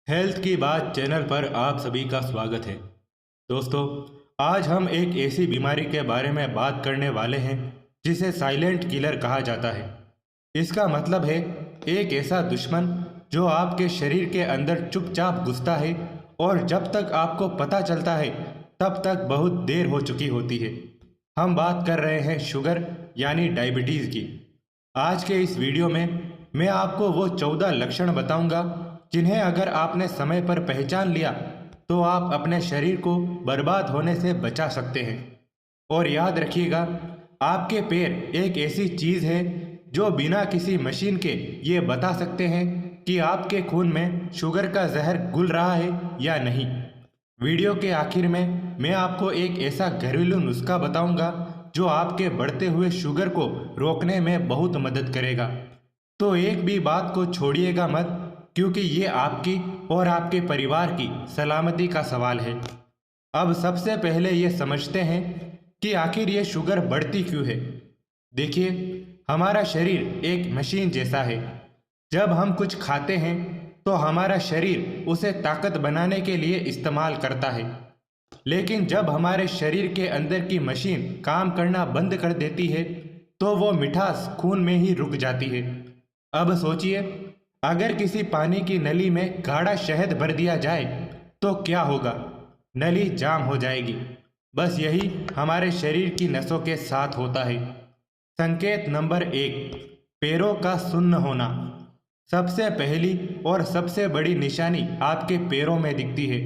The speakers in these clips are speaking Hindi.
हेल्थ की बात चैनल पर आप सभी का स्वागत है। दोस्तों, आज हम एक ऐसी बीमारी के बारे में बात करने वाले हैं जिसे साइलेंट किलर कहा जाता है। इसका मतलब है एक ऐसा दुश्मन जो आपके शरीर के अंदर चुपचाप घुसता है और जब तक आपको पता चलता है तब तक बहुत देर हो चुकी होती है। हम बात कर रहे हैं शुगर यानी डायबिटीज़ की। आज के इस वीडियो में मैं आपको वो 14 लक्षण बताऊंगा जिन्हें अगर आपने समय पर पहचान लिया तो आप अपने शरीर को बर्बाद होने से बचा सकते हैं। और याद रखिएगा, आपके पैर एक ऐसी चीज़ है जो बिना किसी मशीन के ये बता सकते हैं कि आपके खून में शुगर का जहर घुल रहा है या नहीं। वीडियो के आखिर में मैं आपको एक ऐसा घरेलू नुस्खा बताऊंगा जो आपके बढ़ते हुए शुगर को रोकने में बहुत मदद करेगा। तो एक भी बात को छोड़िएगा मत, क्योंकि ये आपकी और आपके परिवार की सलामती का सवाल है। अब सबसे पहले ये समझते हैं कि आखिर ये शुगर बढ़ती क्यों है। देखिए, हमारा शरीर एक मशीन जैसा है। जब हम कुछ खाते हैं तो हमारा शरीर उसे ताकत बनाने के लिए इस्तेमाल करता है, लेकिन जब हमारे शरीर के अंदर की मशीन काम करना बंद कर देती है तो वो मिठास खून में ही रुक जाती है। अब सोचिए, अगर किसी पानी की नली में गाढ़ा शहद भर दिया जाए तो क्या होगा? नली जाम हो जाएगी। बस यही हमारे शरीर की नसों के साथ होता है। संकेत नंबर 1, पैरों का सुन्न होना। सबसे पहली और सबसे बड़ी निशानी आपके पैरों में दिखती है।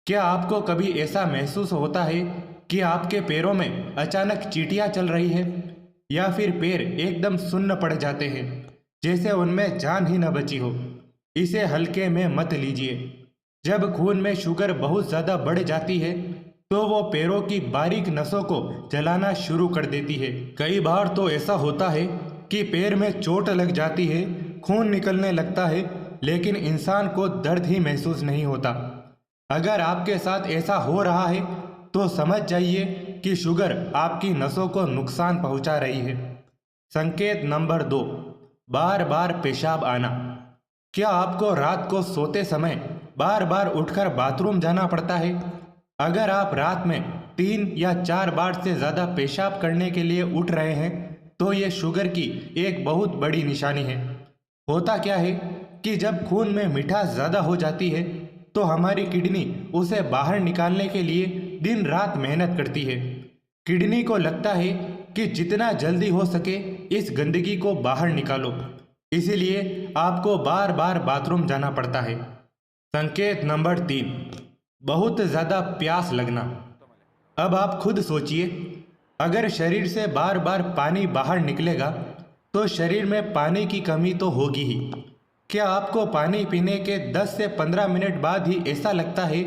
क्या आपको कभी ऐसा महसूस होता है कि आपके पैरों में अचानक चींटियां चल रही है, या फिर पैर एकदम सुन्न पड़ जाते हैं जैसे उनमें जान ही न बची हो? इसे हल्के में मत लीजिए। जब खून में शुगर बहुत ज़्यादा बढ़ जाती है तो वो पैरों की बारीक नसों को जलाना शुरू कर देती है। कई बार तो ऐसा होता है कि पैर में चोट लग जाती है, खून निकलने लगता है, लेकिन इंसान को दर्द ही महसूस नहीं होता। अगर आपके साथ ऐसा हो रहा है तो समझ जाइए कि शुगर आपकी नसों को नुकसान पहुंचा रही है। संकेत नंबर 2, बार बार पेशाब आना। क्या आपको रात को सोते समय बार बार उठकर बाथरूम जाना पड़ता है? अगर आप रात में 3 या 4 बार से ज़्यादा पेशाब करने के लिए उठ रहे हैं तो ये शुगर की एक बहुत बड़ी निशानी है। होता क्या है कि जब खून में मिठास ज़्यादा हो जाती है तो हमारी किडनी उसे बाहर निकालने के लिए दिन रात मेहनत करती है। किडनी को लगता है कि जितना जल्दी हो सके इस गंदगी को बाहर निकालो, इसीलिए आपको बार बार बाथरूम जाना पड़ता है। संकेत नंबर 3, बहुत ज़्यादा प्यास लगना। अब आप खुद सोचिए, अगर शरीर से बार बार पानी बाहर निकलेगा तो शरीर में पानी की कमी तो होगी ही। क्या आपको पानी पीने के 10 से 15 मिनट बाद ही ऐसा लगता है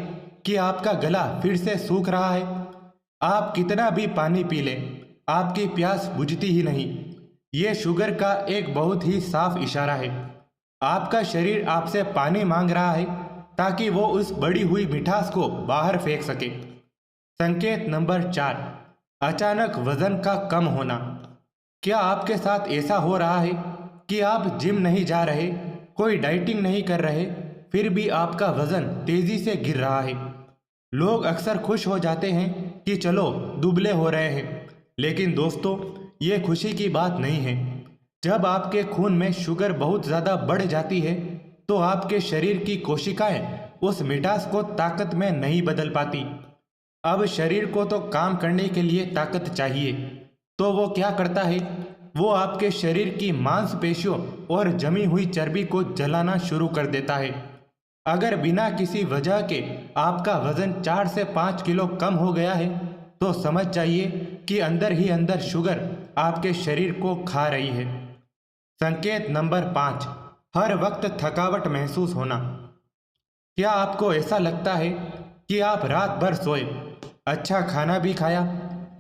कि आपका गला फिर से सूख रहा है? आप कितना भी पानी पी लें, आपकी प्यास बुझती ही नहीं। ये शुगर का एक बहुत ही साफ इशारा है। आपका शरीर आपसे पानी मांग रहा है ताकि वो उस बढ़ी हुई मिठास को बाहर फेंक सके। संकेत नंबर 4, अचानक वजन का कम होना। क्या आपके साथ ऐसा हो रहा है कि आप जिम नहीं जा रहे, कोई डाइटिंग नहीं कर रहे, फिर भी आपका वजन तेजी से गिर रहा है? लोग अक्सर खुश हो जाते हैं कि चलो दुबले हो रहे हैं, लेकिन दोस्तों, ये खुशी की बात नहीं है। जब आपके खून में शुगर बहुत ज़्यादा बढ़ जाती है तो आपके शरीर की कोशिकाएं उस मिठास को ताकत में नहीं बदल पाती। अब शरीर को तो काम करने के लिए ताकत चाहिए, तो वो क्या करता है? वो आपके शरीर की मांसपेशियों और जमी हुई चर्बी को जलाना शुरू कर देता है। अगर बिना किसी वजह के आपका वजन 4 से 5 किलो कम हो गया है तो समझ जाइए कि अंदर ही अंदर शुगर आपके शरीर को खा रही है। संकेत नंबर 5, हर वक्त थकावट महसूस होना। क्या आपको ऐसा लगता है कि आप रात भर सोए, अच्छा खाना भी खाया,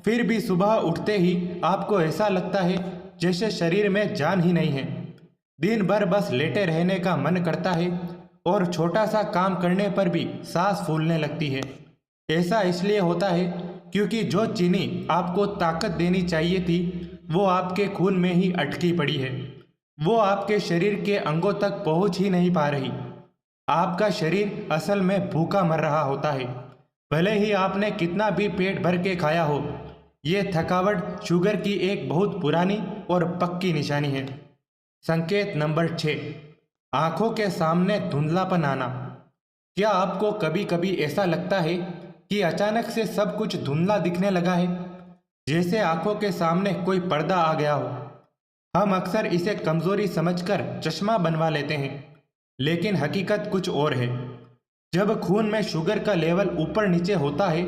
फिर भी सुबह उठते ही आपको ऐसा लगता है जैसे शरीर में जान ही नहीं है? दिन भर बस लेटे रहने का मन करता है और छोटा सा काम करने पर भी सांस फूलने लगती है। ऐसा इसलिए होता है क्योंकि जो चीनी आपको ताकत देनी चाहिए थी वो आपके खून में ही अटकी पड़ी है। वो आपके शरीर के अंगों तक पहुंच ही नहीं पा रही। आपका शरीर असल में भूखा मर रहा होता है, भले ही आपने कितना भी पेट भर के खाया हो। ये थकावट शुगर की एक बहुत पुरानी और पक्की निशानी है। संकेत नंबर 6, आंखों के सामने धुंधलापन आना। क्या आपको कभी कभी ऐसा लगता है कि अचानक से सब कुछ धुंधला दिखने लगा है, जैसे आंखों के सामने कोई पर्दा आ गया हो? हम अक्सर इसे कमजोरी समझकर चश्मा बनवा लेते हैं, लेकिन हकीकत कुछ और है। जब खून में शुगर का लेवल ऊपर नीचे होता है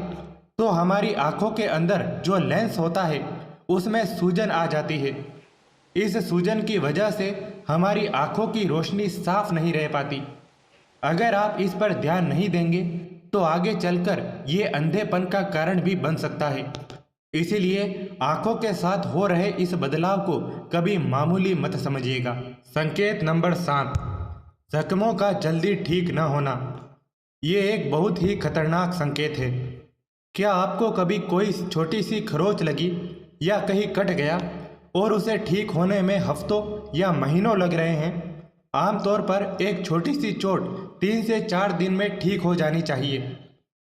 तो हमारी आंखों के अंदर जो लेंस होता है उसमें सूजन आ जाती है। इस सूजन की वजह से हमारी आंखों की रोशनी साफ नहीं रह पाती। अगर आप इस पर ध्यान नहीं देंगे तो आगे चलकर ये अंधेपन का कारण भी बन सकता है। इसीलिए आंखों के साथ हो रहे इस बदलाव को कभी मामूली मत समझिएगा। संकेत नंबर 7, जख्मों का जल्दी ठीक न होना। ये एक बहुत ही खतरनाक संकेत है। क्या आपको कभी कोई छोटी सी खरोंच लगी या कहीं कट गया और उसे ठीक होने में हफ्तों या महीनों लग रहे हैं? आमतौर पर एक छोटी सी चोट 3 से 4 दिन में ठीक हो जानी चाहिए,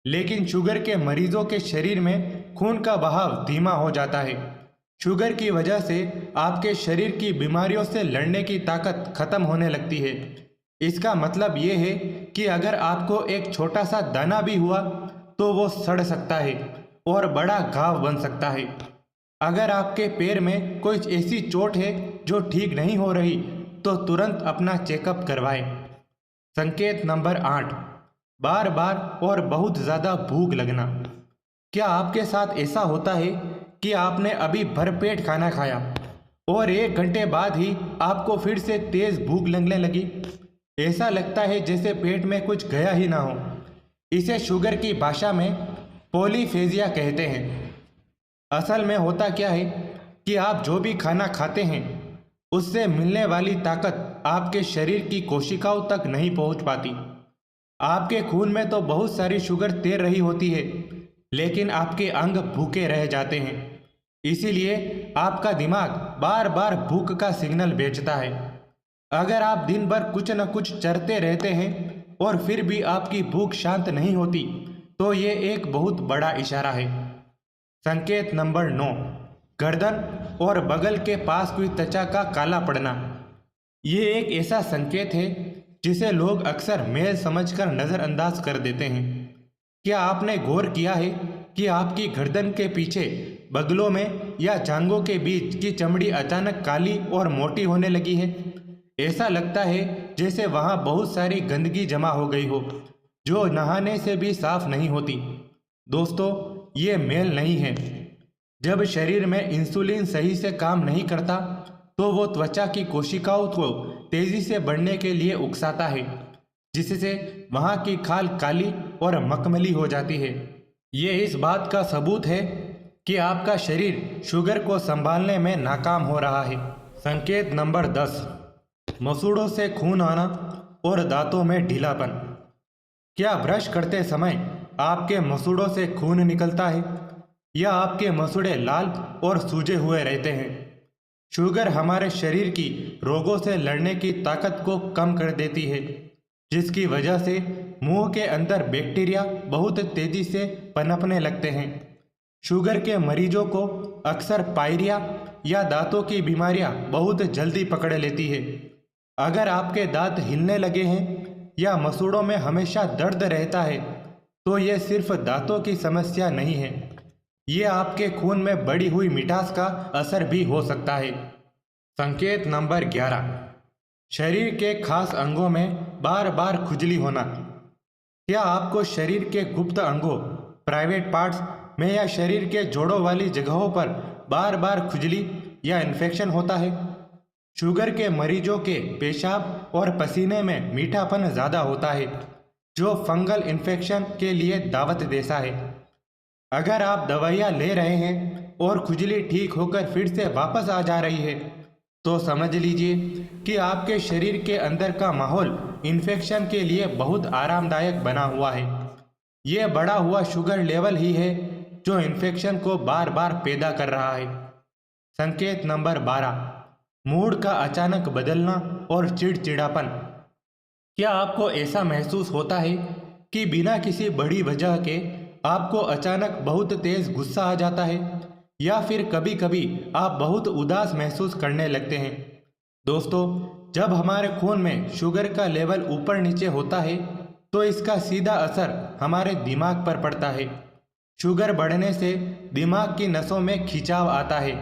लेकिन शुगर के मरीजों के शरीर में खून का बहाव धीमा हो जाता है। शुगर की वजह से आपके शरीर की बीमारियों से लड़ने की ताकत खत्म होने लगती है। इसका मतलब ये है कि अगर आपको एक छोटा सा दाना भी हुआ तो वो सड़ सकता है और बड़ा घाव बन सकता है। अगर आपके पैर में कोई ऐसी चोट है जो ठीक नहीं हो रही तो तुरंत अपना चेकअप करवाएं। संकेत नंबर 8, बार बार और बहुत ज़्यादा भूख लगना। क्या आपके साथ ऐसा होता है कि आपने अभी भरपेट खाना खाया और 1 घंटे बाद ही आपको फिर से तेज भूख लगने लगी? ऐसा लगता है जैसे पेट में कुछ गया ही ना हो। इसे शुगर की भाषा में पॉलीफेजिया कहते हैं। असल में होता क्या है कि आप जो भी खाना खाते हैं उससे मिलने वाली ताकत आपके शरीर की कोशिकाओं तक नहीं पहुंच पाती। आपके खून में तो बहुत सारी शुगर तैर रही होती है, लेकिन आपके अंग भूखे रह जाते हैं। इसीलिए आपका दिमाग बार बार भूख का सिग्नल भेजता है। अगर आप दिन भर कुछ न कुछ चरते रहते हैं और फिर भी आपकी भूख शांत नहीं होती तो ये एक बहुत बड़ा इशारा है। संकेत नंबर 9, गर्दन और बगल के पास हुई त्वचा का काला पड़ना। ये एक ऐसा संकेत है जिसे लोग अक्सर मेल समझकर नज़रअंदाज कर देते हैं। क्या आपने गौर किया है कि आपकी गर्दन के पीछे बगलों में या जांघों के बीच की चमड़ी अचानक काली और मोटी होने लगी है? ऐसा लगता है जैसे वहाँ बहुत सारी गंदगी जमा हो गई हो जो नहाने से भी साफ नहीं होती। दोस्तों, ये मेल नहीं है। जब शरीर में इंसुलिन सही से काम नहीं करता तो वो त्वचा की कोशिकाओं को तेजी से बढ़ने के लिए उकसाता है, जिससे वहाँ की खाल काली और मखमली हो जाती है। ये इस बात का सबूत है कि आपका शरीर शुगर को संभालने में नाकाम हो रहा है। संकेत नंबर 10, मसूड़ों से खून आना और दांतों में ढीलापन। क्या ब्रश करते समय आपके मसूड़ों से खून निकलता है या आपके मसूड़े लाल और सूजे हुए रहते हैं? शुगर हमारे शरीर की रोगों से लड़ने की ताकत को कम कर देती है, जिसकी वजह से मुंह के अंदर बैक्टीरिया बहुत तेजी से पनपने लगते हैं। शुगर के मरीजों को अक्सर पायरिया या दांतों की बीमारियां बहुत जल्दी पकड़ लेती है। अगर आपके दांत हिलने लगे हैं या मसूड़ों में हमेशा दर्द रहता है तो ये सिर्फ दांतों की समस्या नहीं है, ये आपके खून में बढ़ी हुई मिठास का असर भी हो सकता है। संकेत नंबर 11, शरीर के खास अंगों में बार बार खुजली होना। क्या आपको शरीर के गुप्त अंगों, प्राइवेट पार्ट्स में या शरीर के जोड़ों वाली जगहों पर बार बार खुजली या इन्फेक्शन होता है? शुगर के मरीजों के पेशाब और पसीने में मीठापन ज़्यादा होता है, जो फंगल इन्फेक्शन के लिए दावत देता है। अगर आप दवाइयाँ ले रहे हैं और खुजली ठीक होकर फिर से वापस आ जा रही है तो समझ लीजिए कि आपके शरीर के अंदर का माहौल इन्फेक्शन के लिए बहुत आरामदायक बना हुआ है। ये बढ़ा हुआ शुगर लेवल ही है जो इन्फेक्शन को बार बार पैदा कर रहा है। संकेत नंबर 12, मूड का अचानक बदलना और चिड़चिड़ापन। क्या आपको ऐसा महसूस होता है कि बिना किसी बड़ी वजह के आपको अचानक बहुत तेज गुस्सा आ जाता है, या फिर कभी कभी आप बहुत उदास महसूस करने लगते हैं? दोस्तों, जब हमारे खून में शुगर का लेवल ऊपर नीचे होता है तो इसका सीधा असर हमारे दिमाग पर पड़ता है। शुगर बढ़ने से दिमाग की नसों में खिंचाव आता है,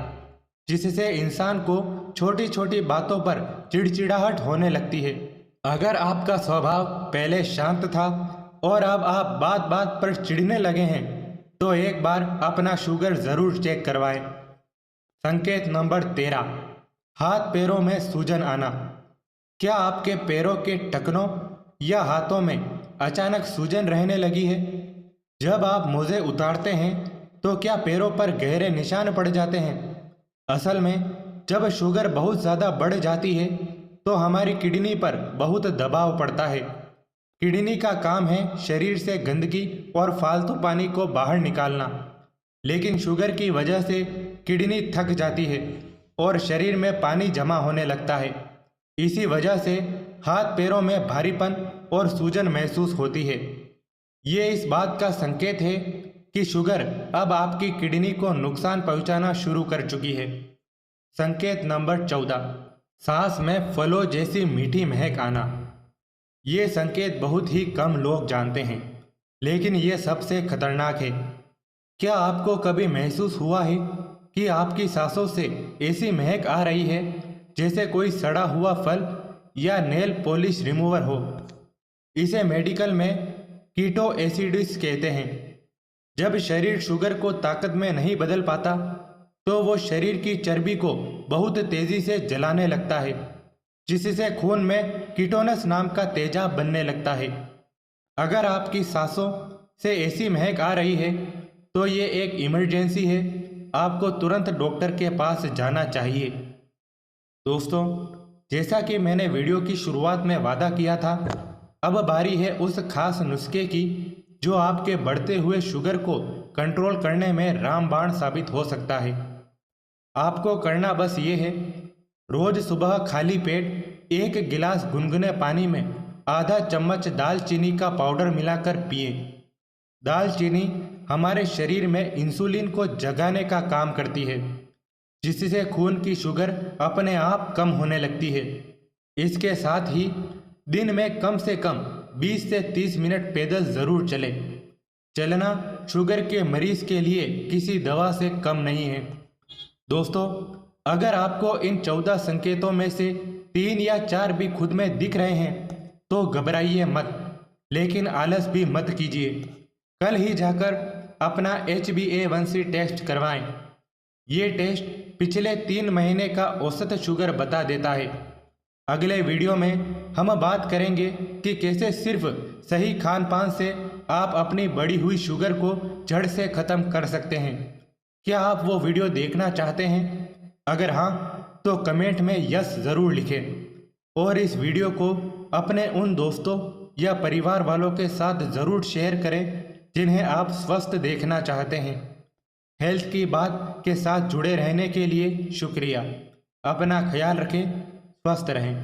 जिससे इंसान को छोटी छोटी बातों पर चिड़चिड़ाहट होने लगती है। अगर आपका स्वभाव पहले शांत था और अब आप बात बात पर चिढ़ने लगे हैं, तो एक बार अपना शुगर जरूर चेक करवाएं। संकेत नंबर 13, हाथ पैरों में सूजन आना। क्या आपके पैरों के टखनों या हाथों में अचानक सूजन रहने लगी है? जब आप मोजे उतारते हैं तो क्या पैरों पर गहरे निशान पड़ जाते हैं? असल में जब शुगर बहुत ज़्यादा बढ़ जाती है तो हमारी किडनी पर बहुत दबाव पड़ता है। किडनी का काम है शरीर से गंदगी और फालतू पानी को बाहर निकालना, लेकिन शुगर की वजह से किडनी थक जाती है और शरीर में पानी जमा होने लगता है। इसी वजह से हाथ पैरों में भारीपन और सूजन महसूस होती है। ये इस बात का संकेत है कि शुगर अब आपकी किडनी को नुकसान पहुंचाना शुरू कर चुकी है। संकेत नंबर 14, सांस में फलों जैसी मीठी महक आना। ये संकेत बहुत ही कम लोग जानते हैं, लेकिन ये सबसे खतरनाक है। क्या आपको कभी महसूस हुआ है कि आपकी सांसों से ऐसी महक आ रही है जैसे कोई सड़ा हुआ फल या नेल पॉलिश रिमूवर हो? इसे मेडिकल में कीटो एसिडिस कहते हैं। जब शरीर शुगर को ताकत में नहीं बदल पाता तो वो शरीर की चर्बी को बहुत तेजी से जलाने लगता है, जिससे खून में कीटोनस नाम का तेजाब बनने लगता है। अगर आपकी सांसों से ऐसी महक आ रही है तो ये एक इमरजेंसी है, आपको तुरंत डॉक्टर के पास जाना चाहिए। दोस्तों, जैसा कि मैंने वीडियो की शुरुआत में वादा किया था, अब बारी है उस खास नुस्खे की जो आपके बढ़ते हुए शुगर को कंट्रोल करने में रामबाण साबित हो सकता है। आपको करना बस ये है, रोज सुबह खाली पेट 1 गिलास गुनगुने पानी में आधा चम्मच दालचीनी का पाउडर मिलाकर पिएं। दालचीनी हमारे शरीर में इंसुलिन को जगाने का काम करती है, जिससे खून की शुगर अपने आप कम होने लगती है। इसके साथ ही दिन में कम से कम 20 से 30 मिनट पैदल जरूर चलें। चलना शुगर के मरीज के लिए किसी दवा से कम नहीं है। दोस्तों, अगर आपको इन 14 संकेतों में से 3 या 4 भी खुद में दिख रहे हैं तो घबराइए मत, लेकिन आलस भी मत कीजिए। कल ही जाकर अपना HbA1c टेस्ट करवाएं। ये टेस्ट पिछले 3 महीने का औसत शुगर बता देता है। अगले वीडियो में हम बात करेंगे कि कैसे सिर्फ सही खान पान से आप अपनी बढ़ी हुई शुगर को जड़ से ख़त्म कर सकते हैं। क्या आप वो वीडियो देखना चाहते हैं? अगर हाँ, तो कमेंट में यस ज़रूर लिखें और इस वीडियो को अपने उन दोस्तों या परिवार वालों के साथ ज़रूर शेयर करें जिन्हें आप स्वस्थ देखना चाहते हैं। हेल्थ की बात के साथ जुड़े रहने के लिए शुक्रिया। अपना ख्याल रखें, स्वस्थ रहें।